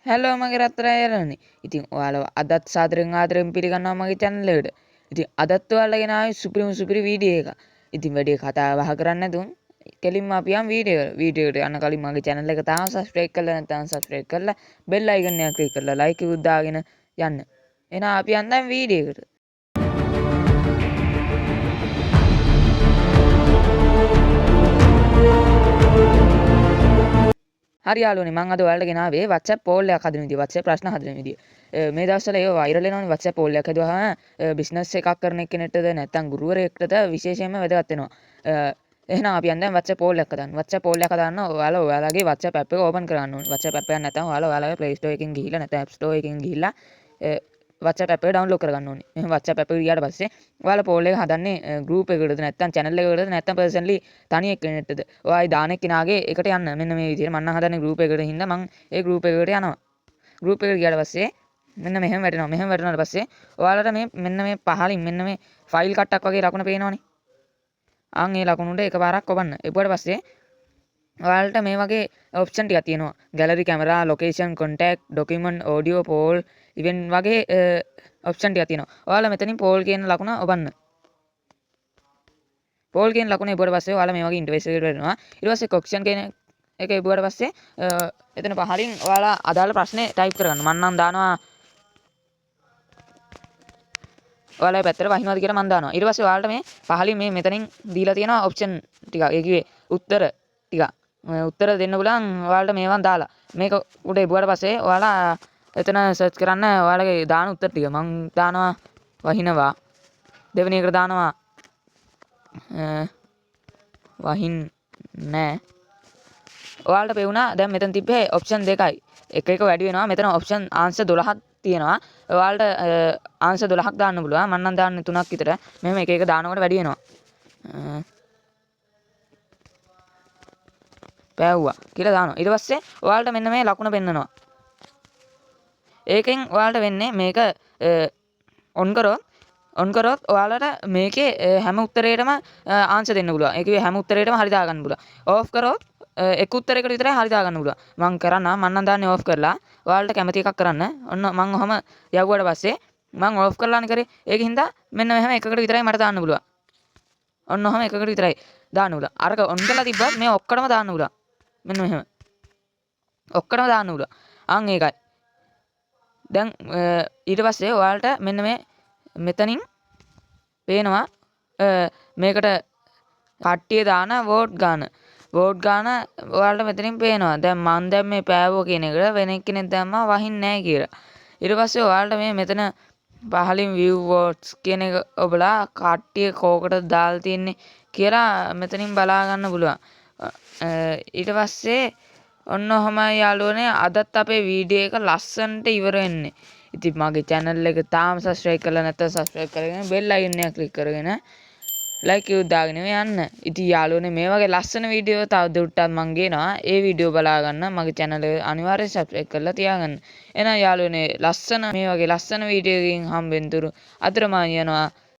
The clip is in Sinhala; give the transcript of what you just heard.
හැලෝ මගේ රත්තරන් ඇරණි. ඉතින් ඔයාලව අදත් සාදරයෙන් ආදරයෙන් පිළිගන්නවා මගේ channel එකට. ඉතින් අදත් ඔයාලලා ගෙන ආවේ සුපිරි වීඩියෝ එකක්. ඉතින් වැඩි කතා බහ කරන්නේ නැතුන් කෙලින්ම අපි යමු වීඩියෝ එකට යන්න කලින් මගේ channel එක තාම subscribe කරලා නැත්නම් subscribe කරලා bell icon එක click කරලා like එකක් දාගෙන යන්න. එහෙනම් අපි යන්නම් වීඩියෝ එකට. හරි යාළුවනේ මම අද ඔයාලට ගෙනාවේ WhatsApp poll එකක් හදන විදිය WhatsApp ප්‍රශ්න හදන විදිය. මේ දවස්වල ඒක වෛරල් වෙනවනේ WhatsApp poll එකක් හදුවාම බිස්නස් එකක් කරන කෙනෙක්ටද නැත්නම් ගුරුවරයෙක්ටද විශේෂයෙන්ම වැදගත් වෙනවා. එහෙනම් අපි යන්න WhatsApp poll එකක් හදන්න. WhatsApp poll එකක් හදාන්න ඔයාලගේ WhatsApp app එක open කරගන්න ඕනේ. WhatsApp app එක නැත්නම් ඔයාලගේ Play Store එකකින් ගිහිල්ලා නැත්නම් App Store එකකින් ගිහිල්ලා WhatsApp app එක download කරගන්න ඕනේ. එහෙනම් WhatsApp app එක ගියාට පස්සේ ඔයාලා poll එක හදන්නේ group එකකටද නැත්නම් channel එකකටද නැත්නම් personally තනි එක්කෙනෙක්ටද. ඔයායි දාන එක්කිනාගේ එකට යන්න. මෙන්න මේ විදිහට මම නම් හදන්නේ group එකකට හින්දා මම ඒ group එකකට යනවා. group එකට ගියාට පස්සේ මෙන්න මෙහෙම වැටෙනවා. මෙහෙම වැටුණාට පස්සේ ඔයාලට මෙන්න මේ පහලින් මෙන්න මේ ෆයිල් කට්ටක් වගේ ලකුණ පේනවනේ. අන් ඒ ලකුණුට එකපාරක් ඔබන්න. එපුවට පස්සේ ඔයාලට මේ වගේ ඔප්ෂන් ටිකක් තියෙනවා. Gallery camera, location, contact, document, audio, poll, event වගේ ඔප්ෂන් ටිකක් තියෙනවා. ඔයාලා මෙතනින් පෝල් කියන ලකුණ ඔබන්න. පෝල් කියන ලකුණ එපුවට පස්සේ ඔයාලා මේ වගේ ඉන්ටර්ෆේස් එකකට වෙනවා. ඊට පස්සේ කොක්ෂන් කියන එක එපුවට පස්සේ එතන පහලින් ඔයාලා අදාළ ප්‍රශ්නේ ටයිප් කරගන්න. මම නම් දානවා ඔයාලා පැත්තට වහිනවද කියලා මම දානවා. ඊට පස්සේ ඔයාලට මේ පහලින් මේ මෙතනින් දීලා තියෙනවා ඔප්ෂන් ටික. ඒ කිව්වේ උත්තර ටික. උත්තර දෙන්න පුළුවන් ඔයාලට මේවන් දාලා. මේක උඩ එපුවට පස්සේ ඔයාලා එතන සර්ච් කරන්න ඔයාලගේ දාන උත්තර ටික. මම දානවා වහිනවා. දෙවෙනි එකට දානවා වහින්නේ. ඔයාලට පෙවුණා දැන් මෙතන තිබ්බේ ඔප්ෂන් දෙකයි. එක වැඩි වෙනවා. මෙතන ඔප්ෂන් ආන්සර් 12ක් තියෙනවා. ඔයාලට ආන්සර් 12ක් දාන්න පුළුවන්. මම නම් දාන්නේ 3ක් විතර. මෙහෙම එක දානකොට වැඩි වෙනවා. පෑවුවා කියලා දානවා. ඊට පස්සේ ඔයාලට මෙන්න මේ ලකුණ පෙන්නනවා. ඒකෙන් ඔයාලට වෙන්නේ මේක ඔන් කරොත් ඔයාලට මේකේ හැම උත්තරේටම ආන්සර් දෙන්න පුළුවන්. ඒ කිව්වේ හැම උත්තරේටම හරි දාගන්න පුළුවන්. ඕෆ් කරොත් එක උත්තරයකට විතරයි හරි දාගන්න පුළුවන්. මම කරනවා මම නම් දාන්නේ ඕෆ් කරලා. ඔයාලට කැමති එකක් කරන්න. ඔන්න මම ඔහම යවුවට පස්සේ මම ඕෆ් කරලානේ කරේ. ඒකින් හින්දා මෙන්න මෙහෙම එකකට විතරයි මට දාන්න පුළුවන්. ඔන්න ඔහම එකකට විතරයි දාන්න පුළුවන්. අරක ඔන් කරලා තිබ්බත් මේ ඔක්කොටම දාන්න පුළුවන්. මෙන්න මෙහෙම. ඔක්කොටම දාන්න පුළුවන්. අන් ඒකයි. දැන් ඊට පස්සේ ඔයාලට මෙන්න මේ මෙතනින් පේනවා මේකට කට්ටිය දාන වෝට් ගාන. වෝට් ගාන ඔයාලට මෙතනින් පේනවා. දැන් මම දැන් මේ පෑවෝ කියන එකට වෙන එක්කෙනෙක් දැම්මා වහින්නේ නැහැ කියලා. ඊට පස්සේ ඔයාලට මේ මෙතන පහලින් view votes කියන එක ඔබලා කට්ටිය කෝකටද දාලා තියන්නේ කියලා මෙතනින් බලා ගන්න පුළුවන්. ඊට පස්සේ ඔන්න ඔහමයි යාළුවනේ අදත් අපේ වීඩියෝ එක ලස්සනට ඉවර වෙන්නේ. ඉතින් මගේ channel එක තාම subscribe කරලා නැත්නම් subscribe කරගෙන bell icon එක click කරගෙන like එකක් දාගෙන යන්න. ඉතින් යාළුවනේ මේ වගේ ලස්සන වීඩියෝ තව දුරටත් මම ගේනවා. ඒ වීඩියෝ බලා ගන්න මගේ channel එක අනිවාර්යෙන් subscribe කරලා තියාගන්න. එහෙනම් යාළුවනේ මේ වගේ ලස්සන වීඩියෝ එකකින් හම්බෙන්න තුරු අතරමං යනවා.